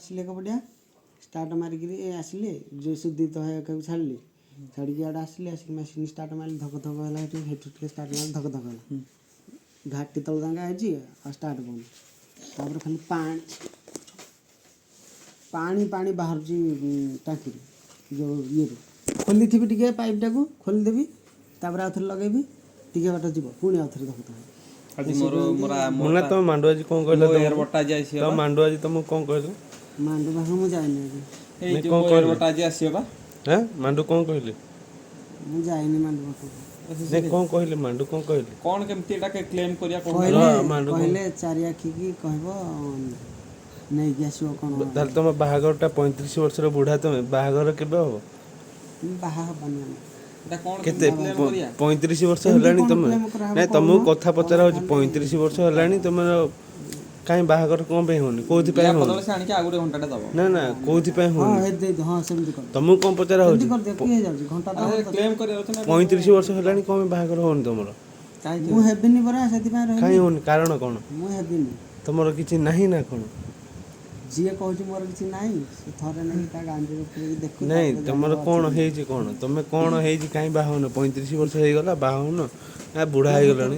ଆସିଲେ କପଡ଼ିଆ ଷ୍ଟାର୍ଟ ମାରିକିରି ଆସିଲେ ଯେ ସୁଦିତ ହେବାକୁ ଛାଡ଼ିଲି ଛାଡ଼ିକି ଆଡ଼େ ଆସିଲେ ଆସିକି ମେସିନ୍ ଷ୍ଟାର୍ଟ ମାରିଲି ଧକ ଧକ ହେଲା ସେଠୁ ଟିକେ ଷ୍ଟାର୍ଟ ମାରିଲି ଧକ ଧକ ହେଲା ଘାଟି ତଳ ଯାଙ୍କା ହେଇଛି ଆଉ ଷ୍ଟାର୍ଟ କରୁନି ତାପରେ ଖାଲି ପାଣି ପାଣି ବାହାରୁଛି ଟାଙ୍କିରୁ ଯେଉଁ ଇଏରୁ ଖୋଲିଥିବି ଟିକେ ପାଇପ୍ଟାକୁ ଖୋଲିଦେବି ତାପରେ ଆଉ ଥରେ ଲଗେଇବି ଟିକେ ବାଟ ଯିବ ପୁଣି ଆଉ ଥରେ ଧକ ଧକ ମୁନା ତମ ମାଣ୍ଡୁ ଆଜି କ'ଣ କହିଲା ତ ମାଣ୍ଡୁ ଆଜି ତମକୁ କ'ଣ କହିଲା ମାଣ୍ଡୁ ପାଖକୁ ମୁଁ ଯାଇନି ଆଜି କ'ଣ କହିଲେ ଆଜି ଆସିବ ବା ମାଣ୍ଡୁ କ'ଣ କହିଲେ ମୁଁ ଯାଇନି ମାଣ୍ଡୁ ପାଖକୁ କ'ଣ କହିଲେ ମାଣ୍ଡୁ କ'ଣ କହିଲେ କ'ଣ କେମିତି ଏଟା କ୍ଲେମ୍ କରିବା କହିଲେ ଚାରି ଆଖିକି କହିବ ନେଇକି ଆସିବ କ'ଣ ତାହେଲେ ତମ ବାହାଘରଟା 35 ବର୍ଷର ବୁଢ଼ା ତମେ ବାହାଘର କେବେ ହବ ବାହା ହବାନି କେତେ 35 ବର୍ଷ ହେଲାଣି ତମେ ନାଇଁ ତମକୁ କଥା ପଚରା ହଉଛି 35 ବର୍ଷ ହେଲାଣି ତମର କାହିଁ ବାହାଘର କ'ଣ ପାଇଁ ହଉନି କୋଉଥିପାଇଁ ହଉନି ନା ନା କୋଉଥିପାଇଁ ହଉନି ତମକୁ କ'ଣ ପଚରା ହଉଛି 35 ବର୍ଷ ହେଲାଣି କ'ଣ ପାଇଁ ବାହାଘର ହଉନି ତମର ମୁଁ ହେବିନି ପରା ସେଥିପାଇଁ କାହିଁ ହଉନି କାରଣ କ'ଣ ମୁଁ ହେବିନି ତମର କିଛି ନାହିଁ ନା କ'ଣ ଯିଏ କହୁଛି ମୋର କିଛି ନାହିଁ ସେ ଥରେ ନେଇକି ତା ଗାଞ୍ଜିରେ ପୁରେଇକି ଦେଖୁ ନାଇଁ ତମର କ'ଣ ହେଇଛି କ'ଣ ତମେ କ'ଣ ହେଇଛି କାହିଁ ବାହା ହଉନ 35 ବର୍ଷ ହେଇଗଲା ବାହା ହଉନ ବୁଢ଼ା ହେଇଗଲାଣି